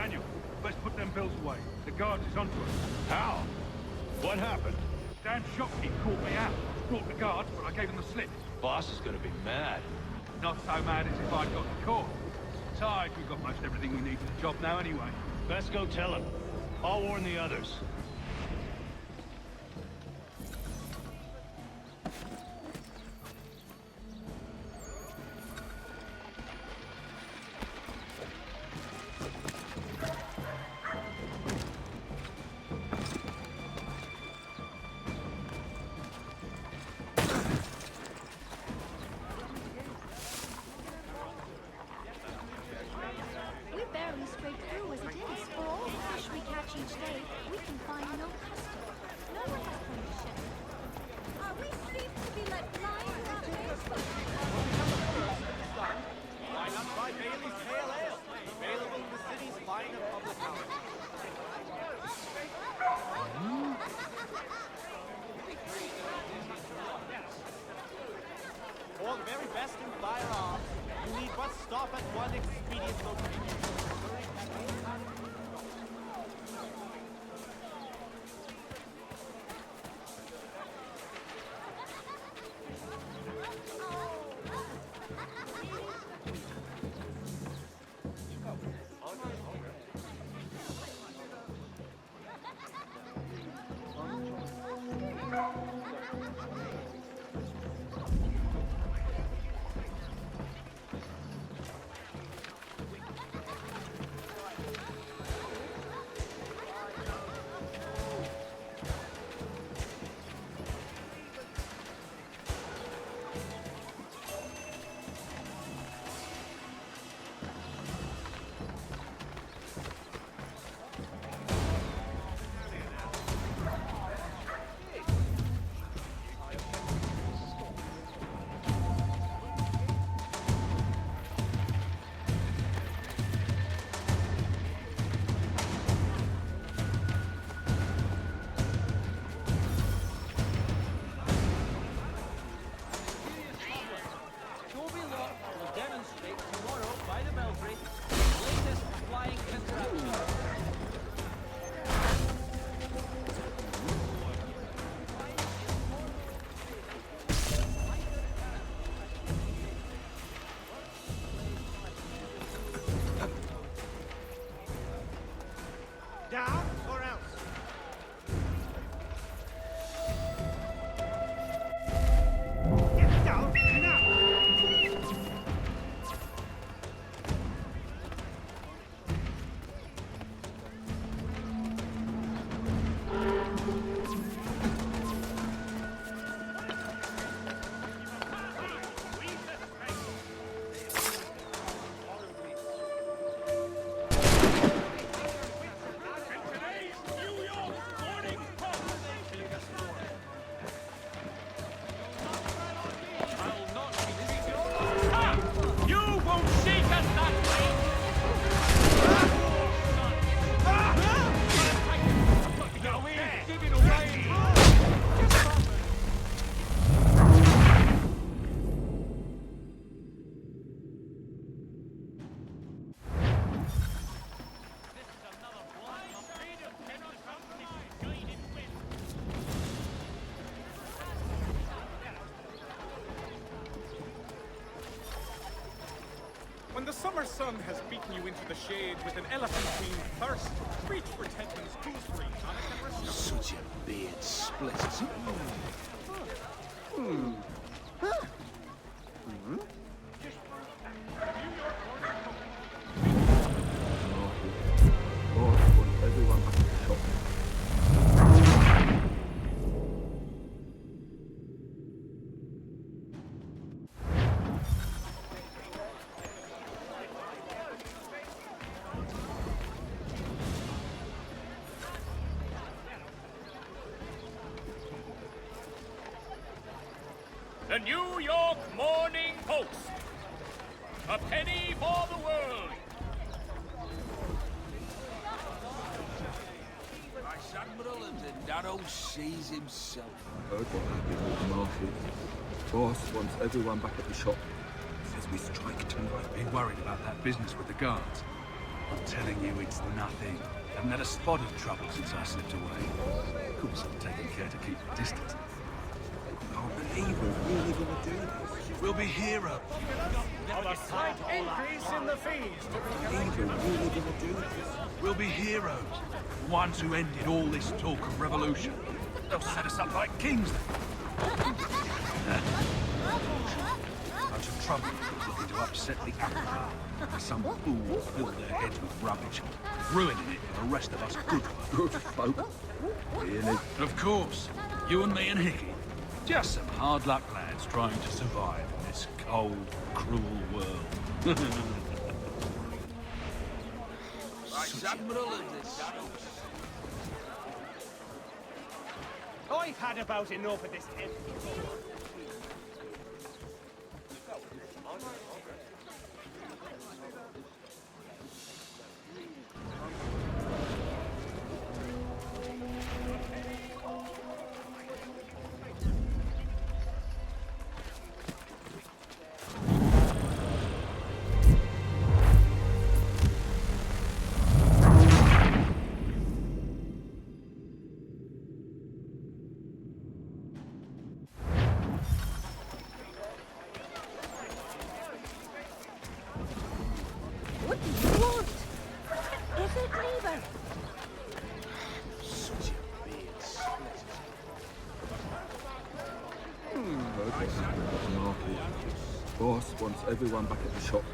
Daniel, let's put them bills away. The guards is onto us. How? What happened? Damn shopkeep caught me out. Brought the guards, but I gave him the slip. Boss is gonna be mad. Not so mad as if I'd got caught. Besides, we've got most everything we need for the job now anyway. Best go tell him. I'll warn the others. We barely scrape through as it is. For all the fish we catch each day, we can find no custom. No one has come to ship. Are we safe to be let fly without pay? Line up by Bailey's Pale Ale, available in the city's fine of public house. For the very best in firearms, you need but stop at one expedient location. Down or else? Get down now! When the summer sun has beaten you into the shade with an elephantine thirst, reach for Tedman's gooseberry tonic and restore. Such a beard split. Everyone back at the shop. The New York Morning Post. A penny for the world. My son lives in that old seas himself. Heard what happened with the market. Boss wants everyone back at the shop. Says we strike tonight. Been worried about that business with the guards. I'm telling you, it's nothing. Haven't had a spot of trouble since I slipped away. Of course, I'm taking care to keep the distance. I can't believe we're really gonna do this. We'll be heroes. On a slight increase in the fees to be I believe we're really gonna do this. We'll be heroes. The ones who ended all this talk of revolution. They'll set us up like kings. Bunch of trouble looking to upset the apple cart. Some fool filled their heads with rubbish, ruining it for the rest of us good folk. Really? Of course. You and me and Hickey. Just some hard luck lads trying to survive in this cold, cruel world. I've had about enough of this empty. What do you want? Is it, neighbor? Boss wants everyone back at the shop.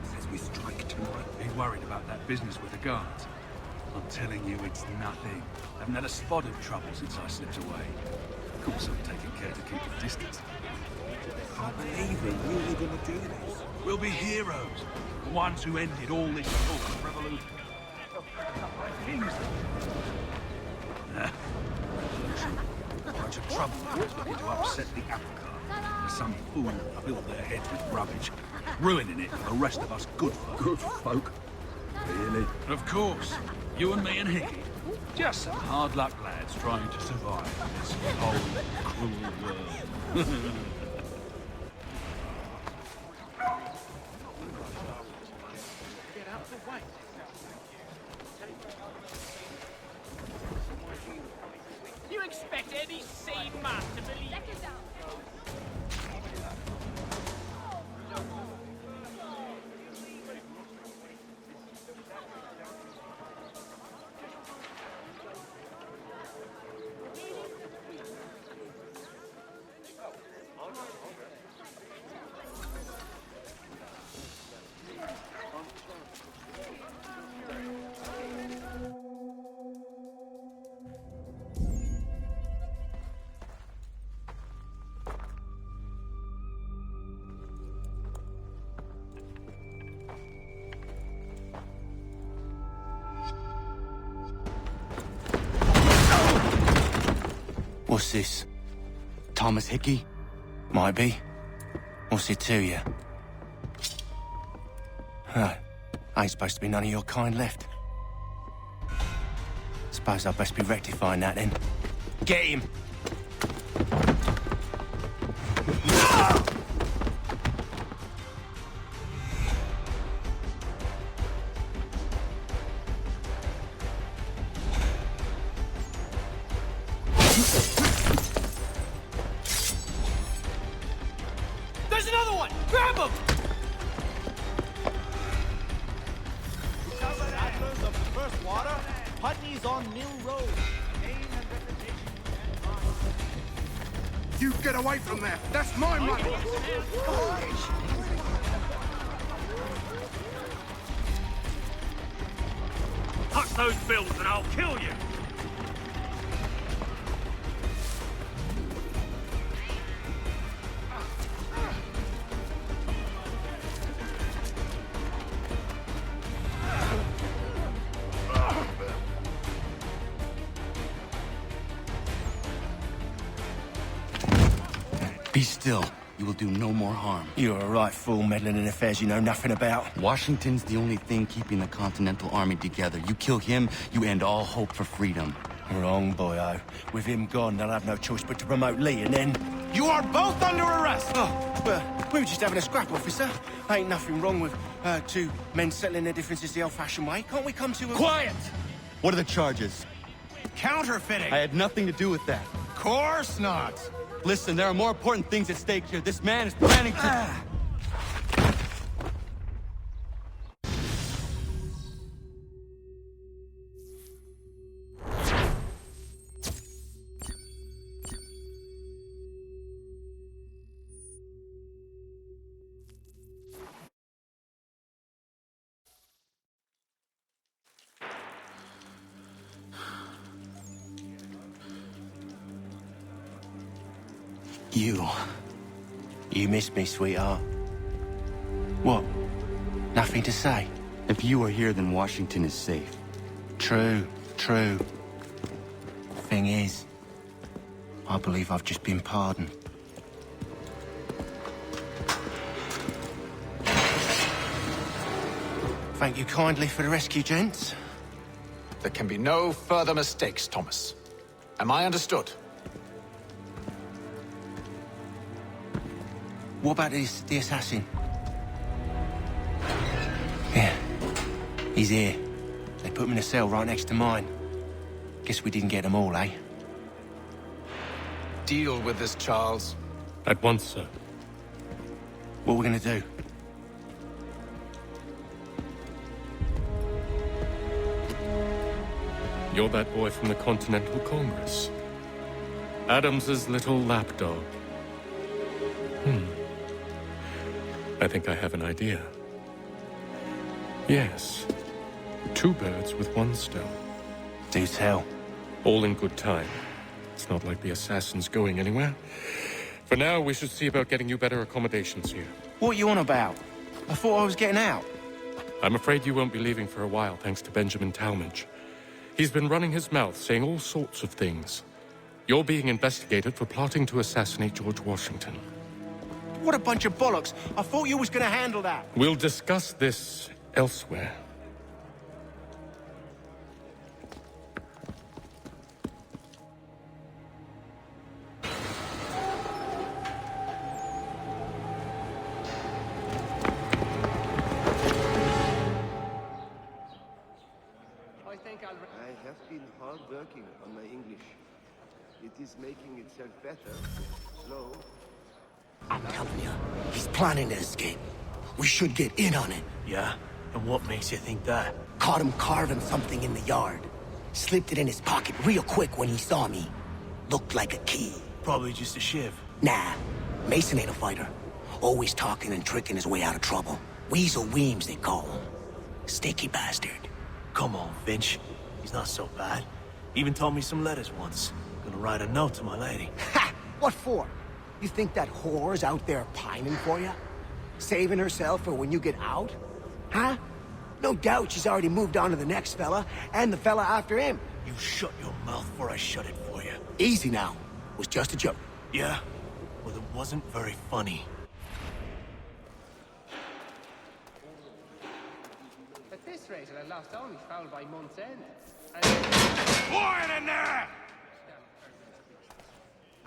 Says we strike tonight. Be worried about that business with the guards. I'm telling you, it's nothing. Haven't had a spot of trouble since I slipped away. Of course, I'm taking care to keep the distance. I can't believe we're really gonna do this. We'll be heroes. The ones who ended all this talk of revolution. Revolution. A bunch of trouble looking to upset the apple cart. Some fool filled their heads with rubbish, ruining it for the rest of us good folk. Good folk. Really? Of course. You and me and Hickey. Just some hard luck lads trying to survive in this cold, cruel world. You expect any sane man to believe? What's this? Thomas Hickey? Might be. What's it to you? Huh. Ain't supposed to be none of your kind left. Suppose I best be rectifying that then. Get him! There's another one! Grab him! Settlers of the first water, Putney's on Mill Road. You get away from there! That's my money! Touch those bills and I'll kill you! Be still. You will do no more harm. You're a right fool meddling in affairs you know nothing about. Washington's the only thing keeping the Continental Army together. You kill him, you end all hope for freedom. Wrong, boyo. With him gone, they'll have no choice but to promote Lee, and then... You are both under arrest! Oh, well, we were just having a scrap, officer. Ain't nothing wrong with two men settling their differences the old-fashioned way. Can't we come to a... Quiet! What are the charges? Counterfeiting! I had nothing to do with that. Course not! Listen, there are more important things at stake here. This man is planning to... You missed me, sweetheart. What? Nothing to say? If you are here, then Washington is safe. True. Thing is, I believe I've just been pardoned. Thank you kindly for the rescue, gents. There can be no further mistakes, Thomas. Am I understood? What about the assassin? Yeah, he's here. They put him in a cell right next to mine. Guess we didn't get them all, eh? Deal with this, Charles. At once, sir. What are we gonna do? You're that boy from the Continental Congress. Adams's little lapdog. I think I have an idea. Yes. 2 birds with 1 stone. Do tell. All in good time. It's not like the assassin's going anywhere. For now, we should see about getting you better accommodations here. What are you on about? I thought I was getting out. I'm afraid you won't be leaving for a while, thanks to Benjamin Talmadge. He's been running his mouth, saying all sorts of things. You're being investigated for plotting to assassinate George Washington. What a bunch of bollocks. I thought you was gonna handle that. We'll discuss this elsewhere. I have been hard working on my English. It is making itself better. Slow. I'm telling you, he's planning to escape. We should get in on it. Yeah? And what makes you think that? Caught him carving something in the yard. Slipped it in his pocket real quick when he saw me. Looked like a key. Probably just a shiv. Nah, Mason ain't a fighter. Always talking and tricking his way out of trouble. Weasel Weems, they call him. Sticky bastard. Come on, Finch. He's not so bad. Even told me some letters once. Gonna write a note to my lady. Ha! What for? You think that whore's out there pining for you? Saving herself for when you get out? Huh? No doubt she's already moved on to the next fella, and the fella after him. You shut your mouth before I shut it for you. Easy now. It was just a joke. Yeah? Well, it wasn't very funny. At this rate, I lost only foul by month's end. Quiet in there!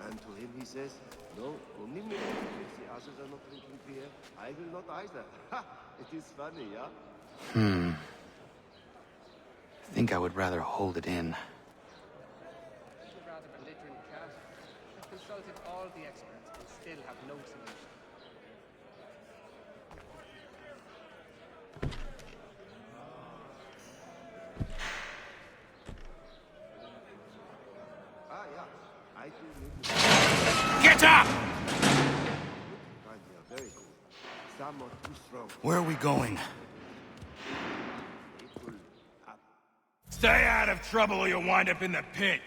And to him he says, no, only me. If the others are not drinking beer, I will not either. Ha! It is funny, yeah? I think I would rather hold it in. Rather belligerent cat. I've consulted all the experts and still have no solution. Ah, yeah. I do need Get up! Fine, yeah, very good. Some are too strong. Where are we going? Stay out of trouble or you'll wind up in the pit.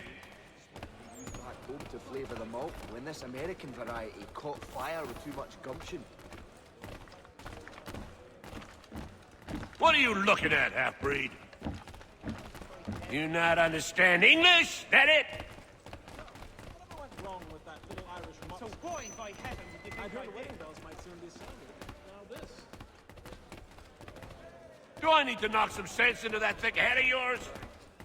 Back home to flavour the malt when this American variety caught fire with too much gumption. What are you looking at, half-breed? You not understand English? That it? So why, by heaven, did you think I heard the wedding bells might soon be sounded. Now this. Do I need to knock some sense into that thick head of yours?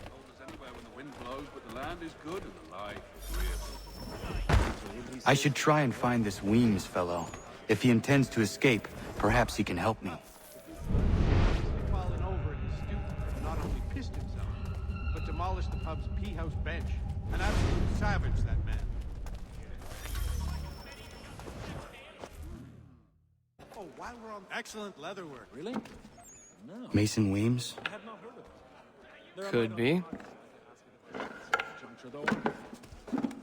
Cold as anywhere when the wind blows, but the land is good and the life agreeable. I should try and find this Weems fellow. If he intends to escape, perhaps he can help me. Fallen over in his stupor, not only pissed himself, but demolished the pub's pea-house bench. An absolute savage, that man. Oh, while we're on excellent leatherwork. Really? No. Mason Weems? I have not heard of it. Could be.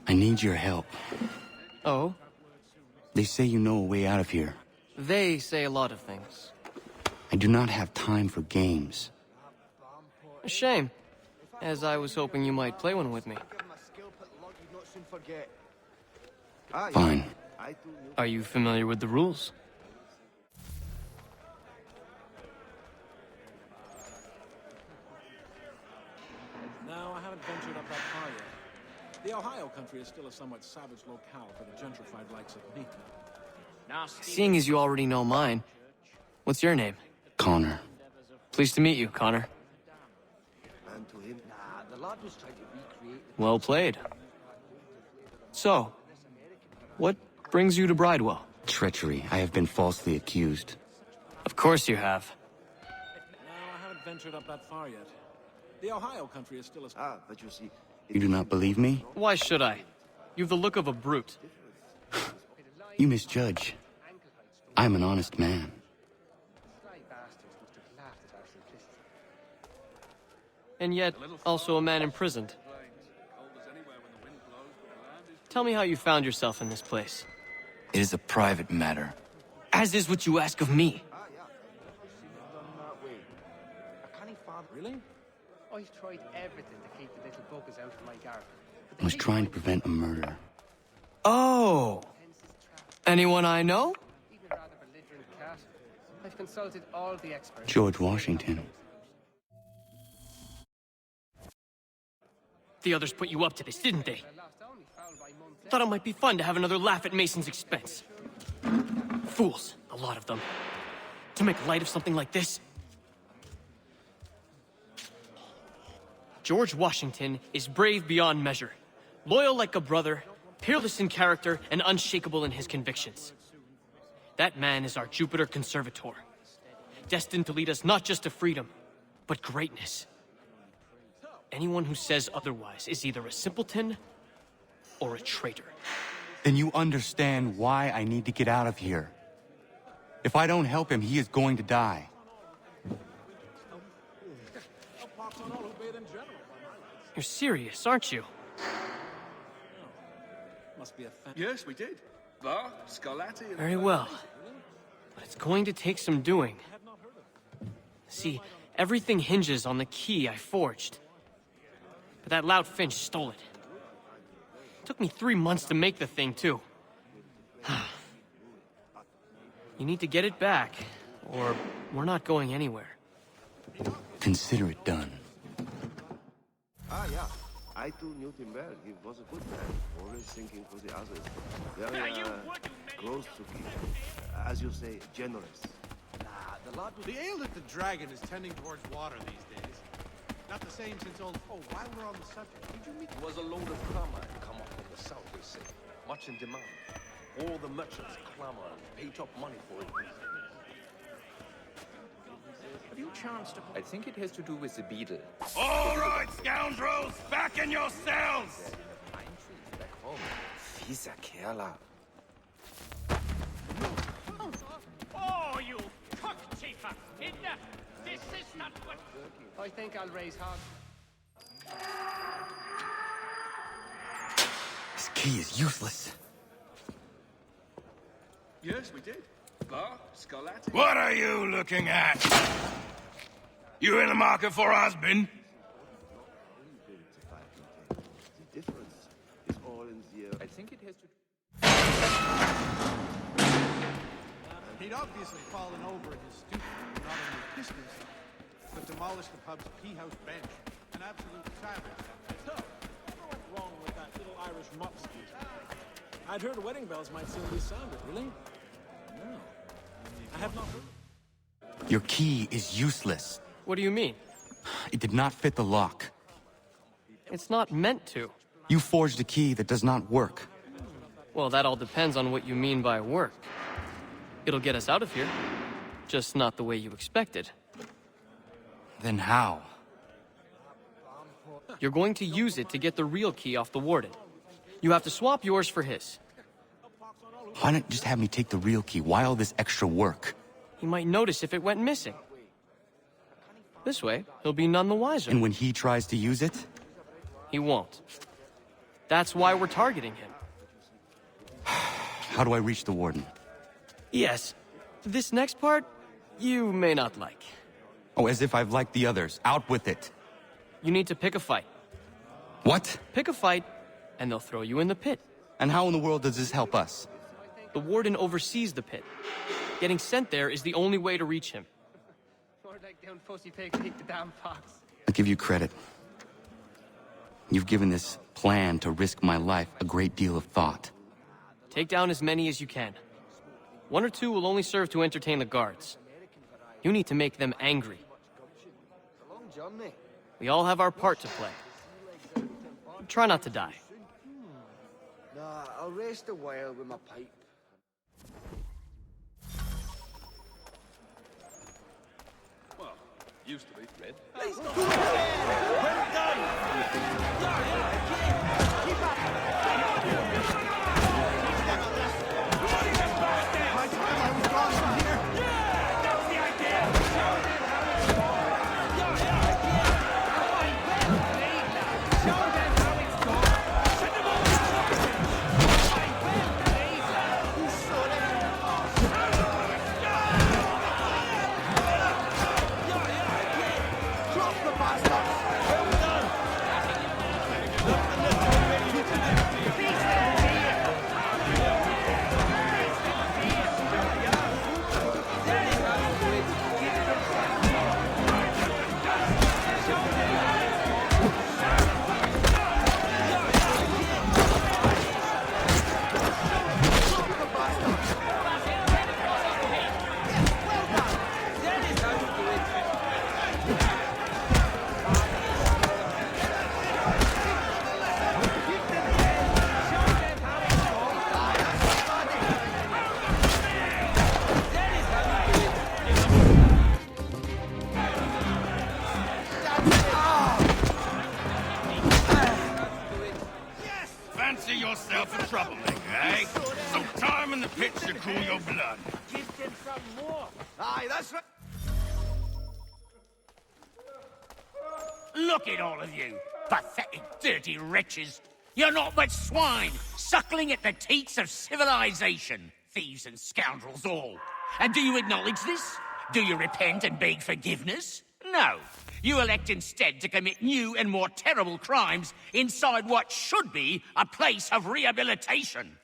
I need your help. Oh? They say you know a way out of here. They say a lot of things. I do not have time for games. A shame, as I was hoping you might play one with me. Fine. Are you familiar with the rules? No, I haven't ventured up that far yet. The Ohio country is still a somewhat savage locale for the gentrified likes of me. Seeing as you already know mine, what's your name? Connor. Pleased to meet you, Connor. And to him, the lad was trying to recreate Well played. So, what brings you to Bridewell? Treachery. I have been falsely accused. Of course you have. No, I haven't ventured up that far yet. The Ohio country is still a... but you see... You do not believe me? Why should I? You've the look of a brute. You misjudge. I'm an honest man. And yet, also a man imprisoned. Tell me how you found yourself in this place. It is a private matter. As is what you ask of me. Really? I've tried everything to keep the little buggers out of my garden. I was trying to prevent a murder. Oh! Anyone I know? Even rather belligerent cat. I've consulted all the experts. George Washington. The others put you up to this, didn't they? Thought it might be fun to have another laugh at Mason's expense. Fools, a lot of them. To make light of something like this. George Washington is brave beyond measure, loyal like a brother, peerless in character, and unshakable in his convictions. That man is our Jupiter Conservator, destined to lead us not just to freedom, but greatness. Anyone who says otherwise is either a simpleton or a traitor. Then you understand why I need to get out of here. If I don't help him, he is going to die. You're serious, aren't you? Must be a Yes, we did. Bar, Scarlatti, and... Very well. But it's going to take some doing. See, everything hinges on the key I forged. But that loud Finch stole it. Took me 3 months to make the thing, too. You need to get it back, or we're not going anywhere. Consider it done. Yeah. I too knew him well. He was a good man, always thinking for the others. Very close to people. As you say, generous. The ale that the dragon is tending towards water these days. Not the same since old... Oh, while we're on the subject, did you meet... Was a load of carmine come up from the south, they say. Much in demand. All the merchants clamor and pay top money for it. Have you chanced upon... I think it has to do with the beetle. All right, scoundrels! Back in your cells! Fieser Kerler. Oh, you cockchafer! Enough! This is not what... I think I'll raise hog. This key is useless. Yes, we did. Bar, Scarlatti... What are you looking at? You in the market for a husband? The difference is all in the... I think it has to... He'd obviously fallen over in his stupor, not only pissed himself, but demolished the pub's pea-house bench. An absolute savage. So, what went wrong with that little Irish mutt speech? I'd heard wedding bells might soon be sounded. Really? No. I have not heard. Your key is useless. What do you mean? It did not fit the lock. It's not meant to. You forged a key that does not work. Well, that all depends on what you mean by work. It'll get us out of here. Just not the way you expected. Then how? You're going to use it to get the real key off the warden. You have to swap yours for his. Why not just have me take the real key? Why all this extra work? He might notice if it went missing. This way, he'll be none the wiser. And when he tries to use it? He won't. That's why we're targeting him. How do I reach the warden? Yes. This next part, you may not like. Oh, as if I've liked the others. Out with it. You need to pick a fight. What? Pick a fight, and they'll throw you in the pit. And how in the world does this help us? The warden oversees the pit. Getting sent there is the only way to reach him. More like down pussy pig eat the damn fox. I'll give you credit. You've given this plan to risk my life a great deal of thought. Take down as many as you can. 1 or 2 will only serve to entertain the guards. You need to make them angry. We all have our part to play. Try not to die. Nah, I'll rest a while with my pipe. Well, used to be red. Well done! Keep up! Fancy yourself a troublemaker, eh? Some time in the pits to cool your blood. Give them some more. Aye, that's right. Look at all of you, pathetic, dirty wretches. You're not but swine, suckling at the teats of civilization. Thieves and scoundrels all. And do you acknowledge this? Do you repent and beg forgiveness? No. You elect instead to commit new and more terrible crimes inside what should be a place of rehabilitation.